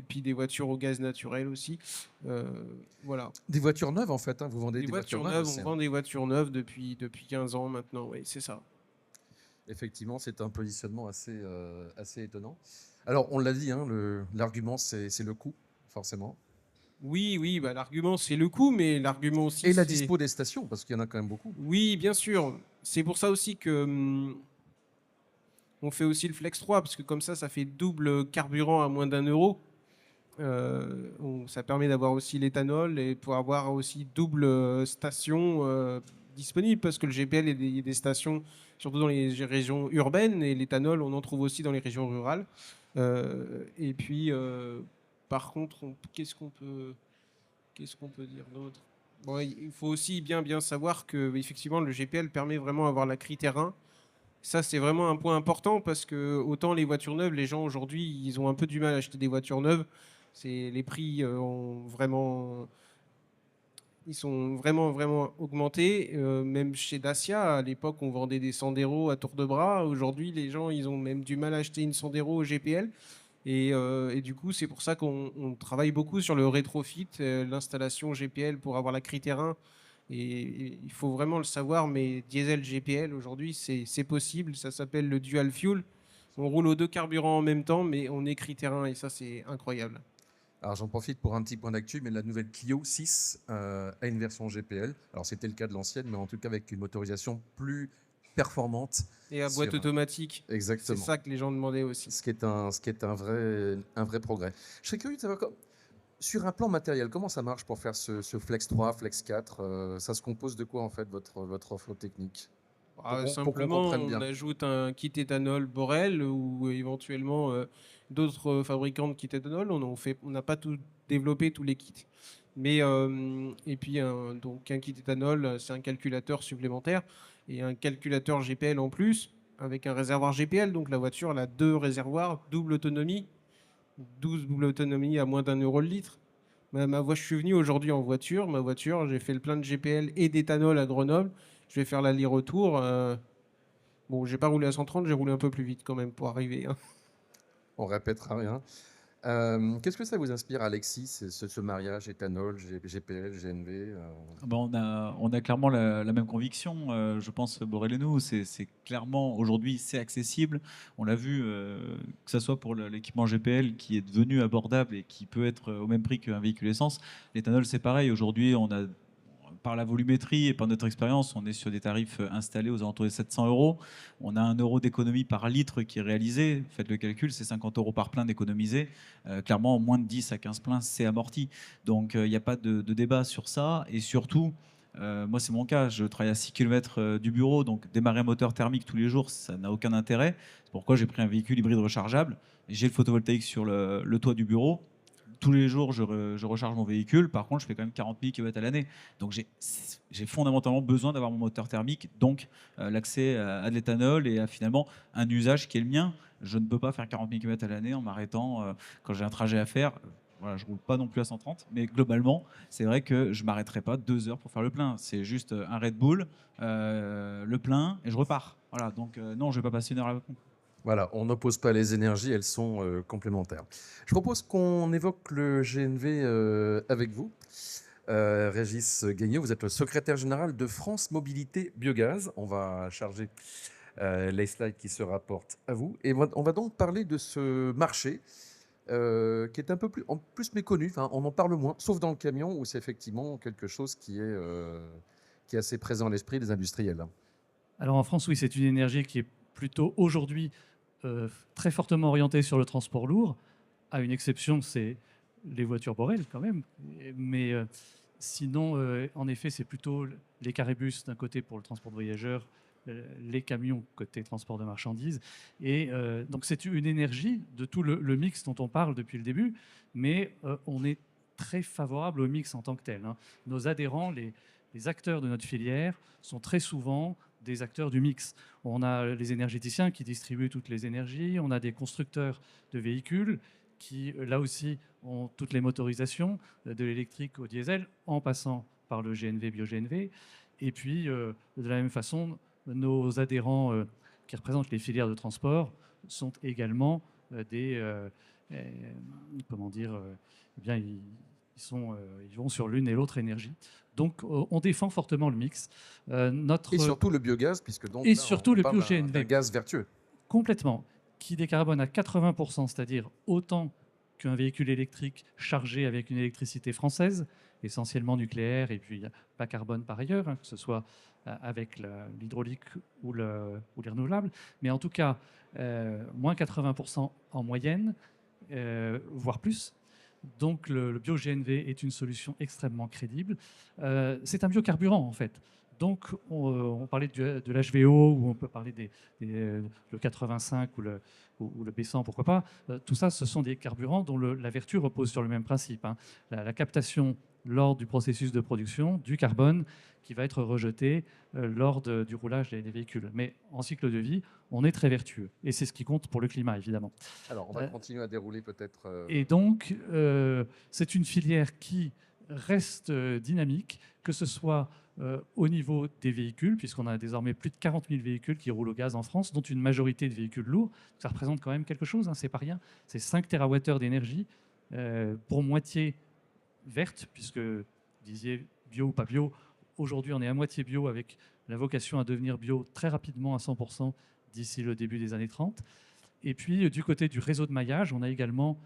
puis des voitures au gaz naturel aussi. Voilà. Des voitures neuves, en fait. Hein, vous vendez des voitures neuves. On vend des voitures neuves depuis 15 ans maintenant. Oui, c'est ça. Effectivement, c'est un positionnement assez étonnant. Alors, on l'a dit, hein, l'argument, c'est le coût, forcément. Oui, bah, l'argument, c'est le coût, mais l'argument aussi, et la dispo des stations, parce qu'il y en a quand même beaucoup. Oui, bien sûr. C'est pour ça aussi que on fait aussi le Flex 3, parce que comme ça fait double carburant à moins d'1 euro. Ça permet d'avoir aussi l'éthanol et pour avoir aussi double station disponible, parce que le GPL est des stations, surtout dans les régions urbaines, et l'éthanol, on en trouve aussi dans les régions rurales. Et puis, par contre, qu'est-ce qu'on peut dire d'autre? Bon, il faut aussi bien savoir que effectivement le GPL permet vraiment d'avoir la critère 1. Ça, c'est vraiment un point important parce que autant les voitures neuves, les gens aujourd'hui, ils ont un peu du mal à acheter des voitures neuves. Les prix ils sont vraiment augmentés. Même chez Dacia, à l'époque, on vendait des Sandero à tour de bras. Aujourd'hui, les gens, ils ont même du mal à acheter une Sandero au GPL. Et du coup, c'est pour ça qu'on travaille beaucoup sur le rétrofit, l'installation GPL pour avoir la critère 1. Et il faut vraiment le savoir, mais diesel GPL aujourd'hui, c'est possible. Ça s'appelle le dual fuel. On roule aux deux carburants en même temps, mais on est critère 1 et ça, c'est incroyable. Alors j'en profite pour un petit point d'actu, mais la nouvelle Clio 6 a une version GPL. Alors c'était le cas de l'ancienne, mais en tout cas avec une motorisation plus performante. Et à boîte Sur- automatique. C'est Exactement. ça que les gens demandaient aussi. Ce qui est un vrai progrès. Je serais curieux de savoir, sur un plan matériel, comment ça marche pour faire ce Flex 3, Flex 4 ça se compose de quoi en fait votre offre technique? Pour qu'on Simplement, comprenne bien. on ajoute un kit éthanol Borel ou éventuellement d'autres fabricants de kits éthanol. On n'a pas tout développé, tous les kits. Mais, et puis, donc un kit éthanol, c'est un calculateur supplémentaire et un calculateur GPL en plus, avec un réservoir GPL. Donc la voiture, elle a 2 réservoirs, double autonomie, 12 double autonomie à moins d'1 € le litre. Je suis venu aujourd'hui en voiture. Ma voiture, j'ai fait le plein de GPL et d'éthanol à Grenoble. Je vais faire l'aller-retour. Bon, j'ai pas roulé à 130, j'ai roulé un peu plus vite quand même pour arriver, hein. On répétera rien. Qu'est-ce que ça vous inspire, Alexis, ce mariage éthanol, GPL, GNV On a clairement la même conviction, je pense, Borel et nous. C'est clairement, aujourd'hui, c'est accessible. On l'a vu, que ce soit pour l'équipement GPL qui est devenu abordable et qui peut être au même prix qu'un véhicule essence. L'éthanol, c'est pareil. Aujourd'hui, par la volumétrie et par notre expérience, on est sur des tarifs installés aux alentours de 700 €. On a 1 € d'économie par litre qui est réalisé. Faites le calcul, c'est 50 € par plein d'économiser. Clairement, moins de 10 à 15 pleins, c'est amorti. Donc, il n'y a pas de débat sur ça. Et surtout, moi, c'est mon cas. Je travaille à 6 km du bureau. Donc, démarrer un moteur thermique tous les jours, ça n'a aucun intérêt. C'est pourquoi j'ai pris un véhicule hybride rechargeable. J'ai le photovoltaïque sur le toit du bureau. Tous les jours, je recharge mon véhicule. Par contre, je fais quand même 40 000 km à l'année. Donc, j'ai fondamentalement besoin d'avoir mon moteur thermique, donc l'accès à de l'éthanol et à finalement un usage qui est le mien. Je ne peux pas faire 40 000 km à l'année en m'arrêtant quand j'ai un trajet à faire. Voilà, je ne roule pas non plus à 130, mais globalement, c'est vrai que je ne m'arrêterai pas 2 heures pour faire le plein. C'est juste un Red Bull, le plein, et je repars. Voilà, donc non, je ne vais pas passer 1 heure à la pompe. Voilà, on n'oppose pas les énergies, elles sont complémentaires. Je propose qu'on évoque le GNV avec vous. Régis Gagnon, vous êtes le secrétaire général de France Mobilité Biogaz. On va charger les slides qui se rapportent à vous. Et on va donc parler de ce marché qui est un peu plus méconnu. Enfin, on en parle moins, sauf dans le camion où c'est effectivement quelque chose qui est assez présent à l'esprit des industriels. Alors en France, oui, c'est une énergie qui est plutôt aujourd'hui très fortement orientée sur le transport lourd. À une exception, c'est les voitures Borel quand même. Mais sinon, en effet, c'est plutôt les caribus d'un côté pour le transport de voyageurs, les camions côté transport de marchandises. Et donc c'est une énergie de tout le mix dont on parle depuis le début, mais on est très favorable au mix en tant que tel, hein. Nos adhérents, les acteurs de notre filière, sont très souvent des acteurs du mix. On a les énergéticiens qui distribuent toutes les énergies, on a des constructeurs de véhicules qui, là aussi, ont toutes les motorisations, de l'électrique au diesel, en passant par le GNV, bio-GNV. Et puis, de la même façon, nos adhérents qui représentent les filières de transport sont également comment dire, eh bien, ils vont sur l'une et l'autre énergie. Donc, on défend fortement le mix. Et surtout le biogaz, puisque donc Et là, surtout on le parle bio-GNV. d'un gaz vertueux. Complètement, qui décarbone à 80%, c'est-à-dire autant qu'un véhicule électrique chargé avec une électricité française, essentiellement nucléaire et puis bas carbone par ailleurs, hein, que ce soit avec l'hydraulique ou les renouvelables. Mais en tout cas, moins 80% en moyenne, voire plus. Donc le bio-GNV est une solution extrêmement crédible. C'est un biocarburant en fait. Donc on parlait de l'HVO, ou on peut parler le 85 ou le B100, pourquoi pas. Tout ça, ce sont des carburants dont la vertu repose sur le même principe, hein. La captation lors du processus de production du carbone qui va être rejeté lors du roulage des véhicules. Mais en cycle de vie, on est très vertueux. Et c'est ce qui compte pour le climat, évidemment. Alors, on va continuer à dérouler peut-être. Et donc, c'est une filière qui reste dynamique, que ce soit au niveau des véhicules, puisqu'on a désormais plus de 40 000 véhicules qui roulent au gaz en France, dont une majorité de véhicules lourds. Ça représente quand même quelque chose, hein, c'est pas rien. C'est 5 TWh d'énergie, pour moitié verte, puisque vous disiez bio ou pas bio. Aujourd'hui, on est à moitié bio, avec la vocation à devenir bio très rapidement à 100% d'ici le début des années 30. Et puis, du côté du réseau de maillage, on a également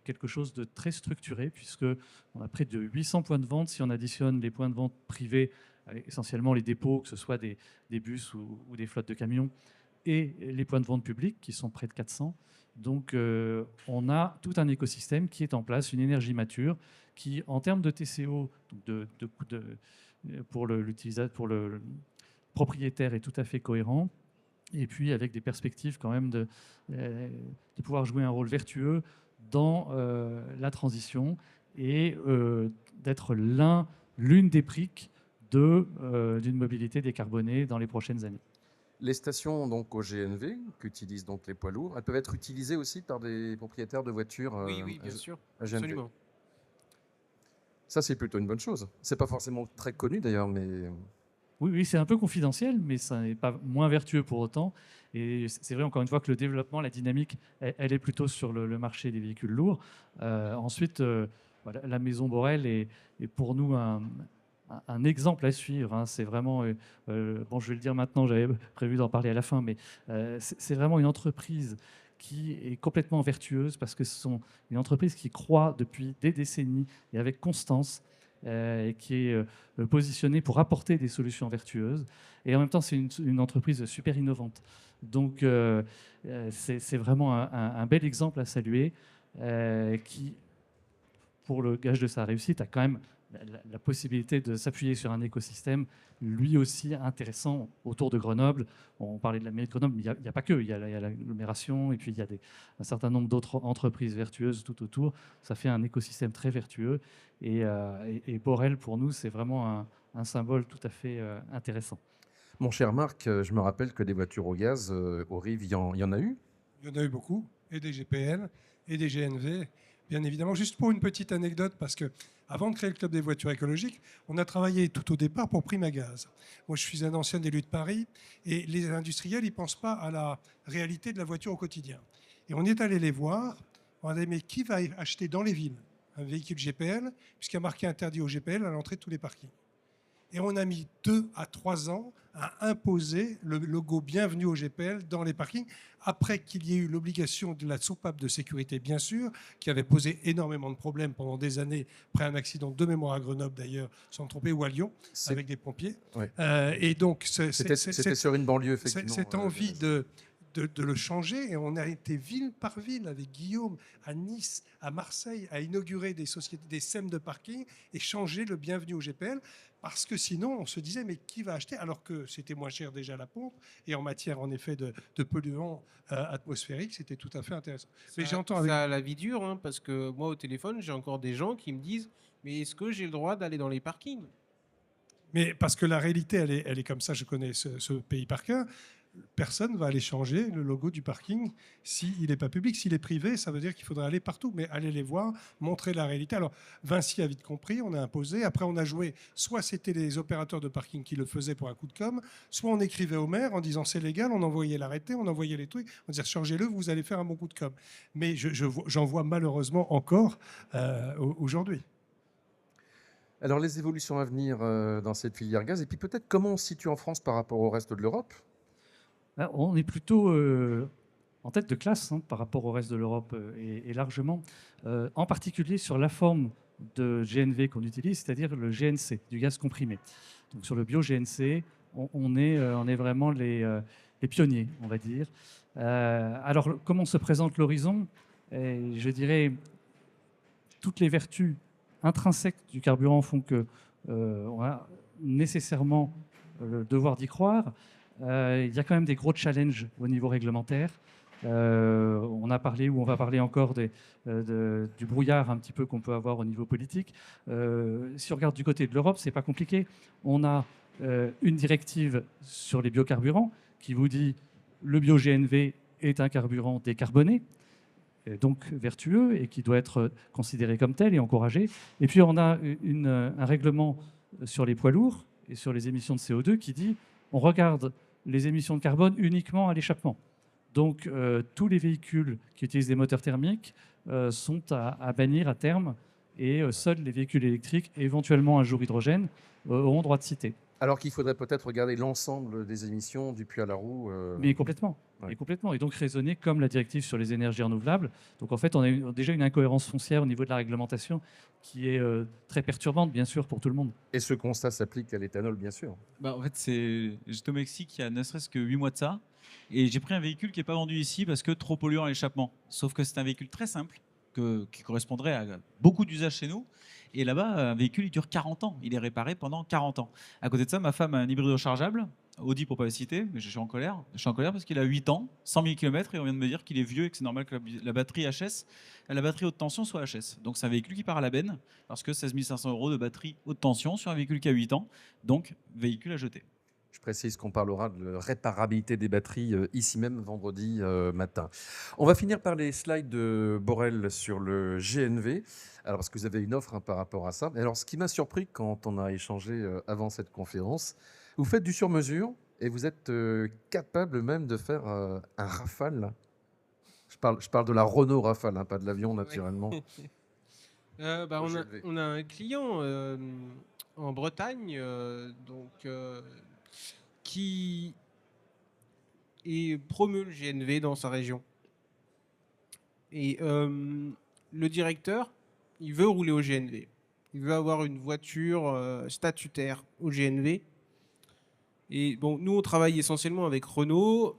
quelque chose de très structuré, puisqu'on a près de 800 points de vente. Si on additionne les points de vente privés essentiellement les dépôts, que ce soit des bus ou des flottes de camions, et les points de vente publics, qui sont près de 400. Donc on a tout un écosystème qui est en place, une énergie mature, qui, en termes de TCO, pour le propriétaire, est tout à fait cohérent. Et puis avec des perspectives quand même de pouvoir jouer un rôle vertueux dans la transition et d'être l'une des briques d'une mobilité décarbonée dans les prochaines années. Les stations donc au GNV, qu'utilisent donc les poids lourds, elles peuvent être utilisées aussi par des propriétaires de voitures Oui, bien sûr, à GNV. absolument. Ça, c'est plutôt une bonne chose. C'est pas forcément très connu d'ailleurs, mais Oui, c'est un peu confidentiel, mais ça n'est pas moins vertueux pour autant. Et c'est vrai, encore une fois, que le développement, la dynamique, elle est plutôt sur le marché des véhicules lourds. Ensuite, voilà, la maison Borel est pour nous un exemple à suivre. Hein. C'est vraiment, bon, je vais le dire maintenant, j'avais prévu d'en parler à la fin, mais c'est vraiment une entreprise qui est complètement vertueuse parce que ce sont une entreprise qui croît depuis des décennies et avec constance, et qui est positionnée pour apporter des solutions vertueuses. Et en même temps, c'est une entreprise super innovante. Donc, c'est vraiment un bel exemple à saluer, qui, pour le gage de sa réussite, a quand même la possibilité de s'appuyer sur un écosystème lui aussi intéressant autour de Grenoble. On parlait de la mairie de Grenoble, mais il n'y a pas que. Il y a l'agglomération et puis il y a un certain nombre d'autres entreprises vertueuses tout autour. Ça fait un écosystème très vertueux. Et Borel, pour nous, c'est vraiment un symbole tout à fait intéressant. mon cher Marc, je me rappelle que des voitures au gaz, au Rive, il y en a eu. Il y en a eu beaucoup, et des GPL, et des GNV, bien évidemment. Juste pour une petite anecdote, parce que avant de créer le Club des voitures écologiques, on a travaillé tout au départ pour Primagaz. Moi, je suis un ancien élu de Paris, et les industriels, ils ne pensent pas à la réalité de la voiture au quotidien. Et on est allé les voir, on a dit, mais qui va acheter dans les villes un véhicule GPL, puisqu'il y a marqué interdit au GPL à l'entrée de tous les parkings. Et on a mis 2 à 3 ans à imposer le logo Bienvenue au GPL dans les parkings, après qu'il y ait eu l'obligation de la soupape de sécurité, bien sûr, qui avait posé énormément de problèmes pendant des années, après un accident de mémoire à Grenoble d'ailleurs, sans me tromper, ou à Lyon, avec des pompiers. Ouais. Et donc, C'était sur une banlieue, effectivement. cette envie de le changer, et on a été ville par ville avec Guillaume à Nice, à Marseille, à inaugurer des sociétés, des SEM de parking et changer le Bienvenue au GPL, parce que sinon on se disait mais qui va acheter, alors que c'était moins cher déjà la pompe, et en matière en effet de polluants atmosphériques, c'était tout à fait intéressant. Mais j'entends avec... Ça a la vie dure, hein, parce que moi au téléphone j'ai encore des gens qui me disent mais est-ce que j'ai le droit d'aller dans les parkings? Mais parce que la réalité elle est comme ça, je connais ce pays par cœur. Personne ne va aller changer le logo du parking s'il n'est pas public. S'il est privé, ça veut dire qu'il faudrait aller partout. Mais aller les voir, montrer la réalité. Alors, Vinci a vite compris, on a imposé. Après, on a joué. Soit c'était les opérateurs de parking qui le faisaient pour un coup de com', soit on écrivait au maire en disant c'est légal, on envoyait l'arrêté, on envoyait les trucs, on disait changez-le, vous allez faire un bon coup de com'. Mais j'en vois malheureusement encore aujourd'hui. Alors, les évolutions à venir dans cette filière gaz, et puis peut-être comment on se situe en France par rapport au reste de l'Europe? On est plutôt en tête de classe, hein, par rapport au reste de l'Europe, et largement, en particulier sur la forme de GNV qu'on utilise, c'est-à-dire le GNC, du gaz comprimé. Donc sur le bio-GNC, on est vraiment les pionniers, on va dire. Alors comment se présente l'horizon? Je dirais toutes les vertus intrinsèques du carburant font qu'on a nécessairement le devoir d'y croire. Il y a quand même des gros challenges au niveau réglementaire. On a parlé, ou on va parler encore du brouillard un petit peu qu'on peut avoir au niveau politique. Si on regarde du côté de l'Europe, c'est pas compliqué. On a une directive sur les biocarburants qui vous dit le bio-GNV est un carburant décarboné, donc vertueux, et qui doit être considéré comme tel et encouragé. Et puis on a un règlement sur les poids lourds et sur les émissions de CO2 qui dit on regarde les émissions de carbone uniquement à l'échappement. Donc tous les véhicules qui utilisent des moteurs thermiques sont à bannir à terme, et seuls les véhicules électriques, et éventuellement un jour hydrogène, auront droit de citer. Alors qu'il faudrait peut-être regarder l'ensemble des émissions du puits à la roue. Mais complètement. Ouais. Et complètement. Et donc raisonner comme la directive sur les énergies renouvelables. Donc en fait, on a déjà une incohérence foncière au niveau de la réglementation qui est très perturbante, bien sûr, pour tout le monde. Et ce constat s'applique à l'éthanol, bien sûr. Bah, en fait, j'étais au Mexique il y a ne serait-ce que 8 mois de ça. Et j'ai pris un véhicule qui n'est pas vendu ici parce que trop polluant à l'échappement. Sauf que c'est un véhicule très simple qui correspondrait à beaucoup d'usages chez nous. Et là-bas, un véhicule, il dure 40 ans. Il est réparé pendant 40 ans. À côté de ça, ma femme a un hybride rechargeable, Audi pour pas le citer, mais je suis en colère. Je suis en colère parce qu'il a 8 ans, 100 000 km, et on vient de me dire qu'il est vieux et que c'est normal que la batterie HS, la batterie haute tension soit HS. Donc c'est un véhicule qui part à la benne parce que 16 500 € de batterie haute tension sur un véhicule qui a 8 ans. Donc véhicule à jeter. Je précise qu'on parlera de réparabilité des batteries ici même vendredi matin. On va finir par les slides de Borel sur le GNV. Alors, parce que vous avez une offre par rapport à ça. Et alors, ce qui m'a surpris quand on a échangé avant cette conférence, vous faites du sur-mesure et vous êtes capable même de faire un Rafale. Je parle de la Renault Rafale, hein, pas de l'avion naturellement. On a un client en Bretagne qui promeut le GNV dans sa région. Et le directeur, il veut rouler au GNV. Il veut avoir une voiture statutaire au GNV. Et bon, nous, on travaille essentiellement avec Renault.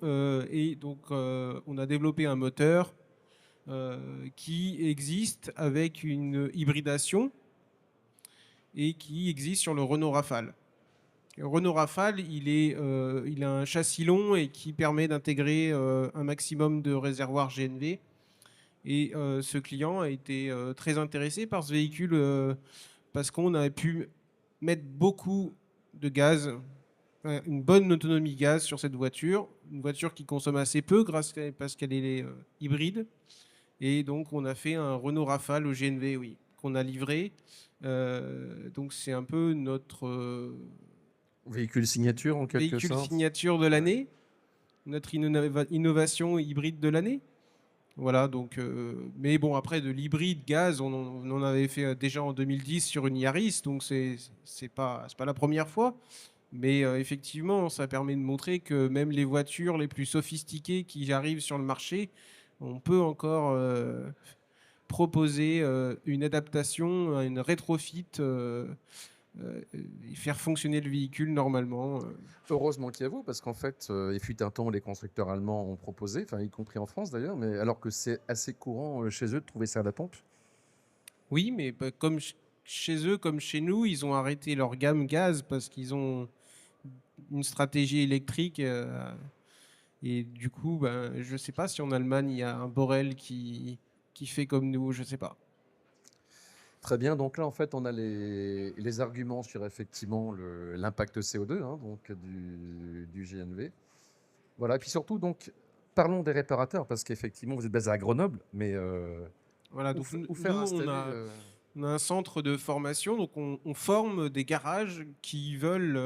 Et donc, on a développé un moteur qui existe avec une hybridation et qui existe sur le Renault Rafale. Le Renault Rafale, il a un châssis long et qui permet d'intégrer un maximum de réservoirs GNV. Et ce client a été très intéressé par ce véhicule parce qu'on a pu mettre beaucoup de gaz, une bonne autonomie gaz sur cette voiture, une voiture qui consomme assez peu parce qu'elle est hybride. Et donc, on a fait un Renault Rafale au GNV, oui, qu'on a livré. Donc, c'est un peu notre Véhicule signature en quelque véhicule sorte. signature de l'année, notre innovation hybride de l'année. Voilà, donc, mais bon, après, de l'hybride gaz, on en avait fait déjà en 2010 sur une Yaris, donc c'est pas la première fois. Mais effectivement, ça permet de montrer que même les voitures les plus sophistiquées qui arrivent sur le marché, on peut encore proposer une adaptation, une rétrofit et faire fonctionner le véhicule normalement. Heureusement qu'il y a vous, parce qu'en fait, il fut un temps où les constructeurs allemands ont proposé, enfin y compris en France d'ailleurs, mais alors que c'est assez courant chez eux de trouver ça à la pompe. Oui, mais comme chez eux, comme chez nous, ils ont arrêté leur gamme gaz parce qu'ils ont une stratégie électrique. Et du coup, je ne sais pas si en Allemagne, il y a un Borel qui fait comme nous, je ne sais pas. Très bien, donc là en fait on a les arguments sur effectivement l'impact CO2 hein, donc du GNV. Voilà, et puis surtout donc parlons des réparateurs parce qu'effectivement vous êtes basé à Grenoble, mais Voilà, où, donc où faire nous, installer on a un centre de formation, donc on forme des garages qui veulent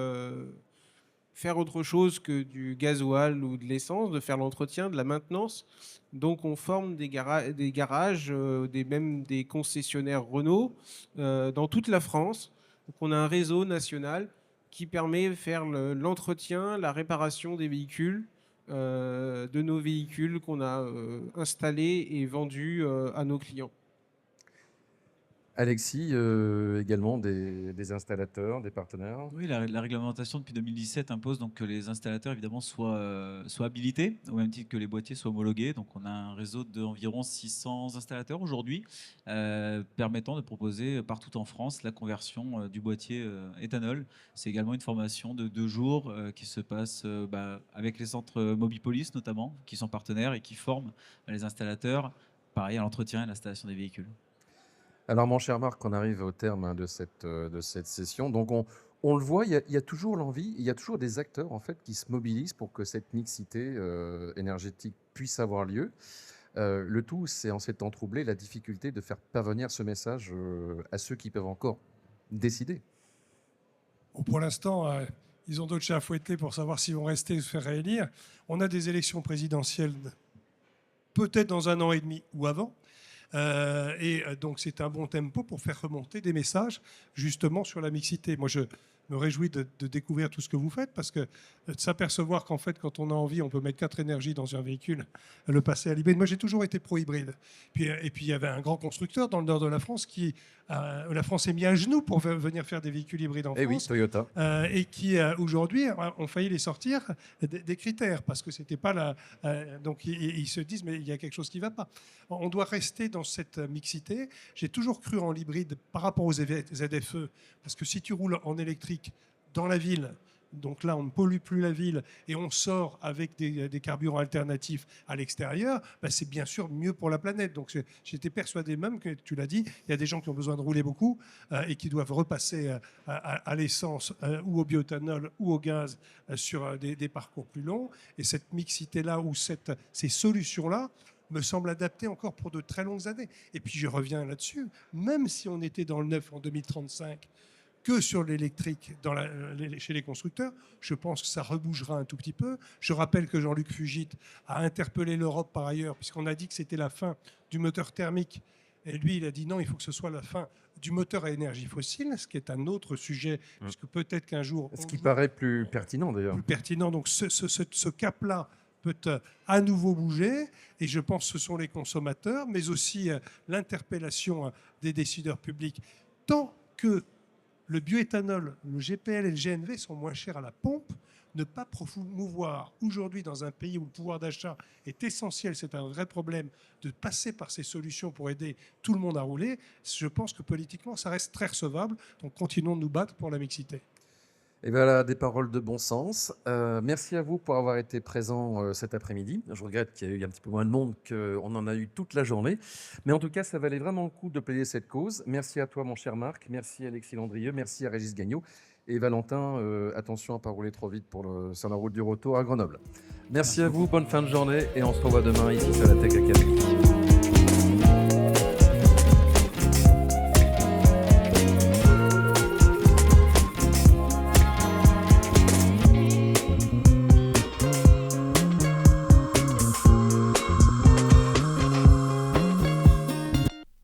faire autre chose que du gasoil ou de l'essence, de faire l'entretien, de la maintenance. Donc on forme des garages, même des concessionnaires Renault dans toute la France. Donc on a un réseau national qui permet de faire l'entretien, la réparation des véhicules, de nos véhicules qu'on a installés et vendus à nos clients. Alexis, également des installateurs, des partenaires. Oui, la réglementation depuis 2017 impose donc que les installateurs évidemment soient habilités, au même titre que les boîtiers soient homologués. Donc on a un réseau d'environ 600 installateurs aujourd'hui, permettant de proposer partout en France la conversion du boîtier éthanol. C'est également une formation de 2 jours qui se passe avec les centres Mobipolis notamment, qui sont partenaires et qui forment les installateurs, pareil à l'entretien et à l'installation des véhicules. Alors, mon cher Marc, on arrive au terme hein, de cette session. Donc, on le voit, il y a toujours l'envie, il y a toujours des acteurs en fait qui se mobilisent pour que cette mixité énergétique puisse avoir lieu. Le tout, c'est en ces temps troublés la difficulté de faire parvenir ce message à ceux qui peuvent encore décider. Bon, pour l'instant, ils ont d'autres chats à fouetter pour savoir s'ils vont rester ou se faire réélire. On a des élections présidentielles peut-être dans 1 an et demi ou avant. Donc c'est un bon tempo pour faire remonter des messages justement sur la mixité. Moi, me réjouis de découvrir tout ce que vous faites, parce que de s'apercevoir qu'en fait, quand on a envie, on peut mettre 4 énergies dans un véhicule, le passer à l'hybride. Moi, j'ai toujours été pro-hybride. Et puis, il y avait un grand constructeur dans le nord de la France qui... la France est mis à genoux pour venir faire des véhicules hybrides en Eh oui, France. Toyota. Et qui, aujourd'hui, ont failli les sortir des critères, parce que c'était pas la... donc, ils se disent, mais il y a quelque chose qui ne va pas. On doit rester dans cette mixité. J'ai toujours cru en l'hybride par rapport aux ZFE, parce que si tu roules en électrique dans la ville, donc là, on ne pollue plus la ville et on sort avec des carburants alternatifs à l'extérieur, ben c'est bien sûr mieux pour la planète. Donc j'étais persuadé même que, tu l'as dit, il y a des gens qui ont besoin de rouler beaucoup et qui doivent repasser à l'essence ou au bioéthanol ou au gaz sur des parcours plus longs. Et cette mixité-là ou ces solutions-là me semblent adaptées encore pour de très longues années. Et puis je reviens là-dessus, même si on était dans le neuf en 2035, que sur l'électrique chez les constructeurs, je pense que ça rebougera un tout petit peu. Je rappelle que Jean-Luc Fugit a interpellé l'Europe par ailleurs, puisqu'on a dit que c'était la fin du moteur thermique. Et lui, il a dit non, il faut que ce soit la fin du moteur à énergie fossile, ce qui est un autre sujet, puisque peut-être qu'un jour... Ce qui paraît plus pertinent d'ailleurs. Plus pertinent. Donc ce cap-là peut à nouveau bouger, et je pense que ce sont les consommateurs, mais aussi l'interpellation des décideurs publics. Tant que le bioéthanol, le GPL et le GNV sont moins chers à la pompe, ne pas promouvoir aujourd'hui dans un pays où le pouvoir d'achat est essentiel, c'est un vrai problème, de passer par ces solutions pour aider tout le monde à rouler, je pense que politiquement, ça reste très recevable. Donc continuons de nous battre pour la mixité. Et voilà, des paroles de bon sens. Merci à vous pour avoir été présent cet après-midi. Je regrette qu'il y ait eu un petit peu moins de monde qu'on en a eu toute la journée. Mais en tout cas, ça valait vraiment le coup de plaider cette cause. Merci à toi, mon cher Marc. Merci à Alexis Landrieux. Merci à Régis Gagnon. Et Valentin, attention à ne pas rouler trop vite sur la route du retour à Grenoble. Merci à vous, bonne fin de journée. Et on se revoit demain ici sur la Tech Academy.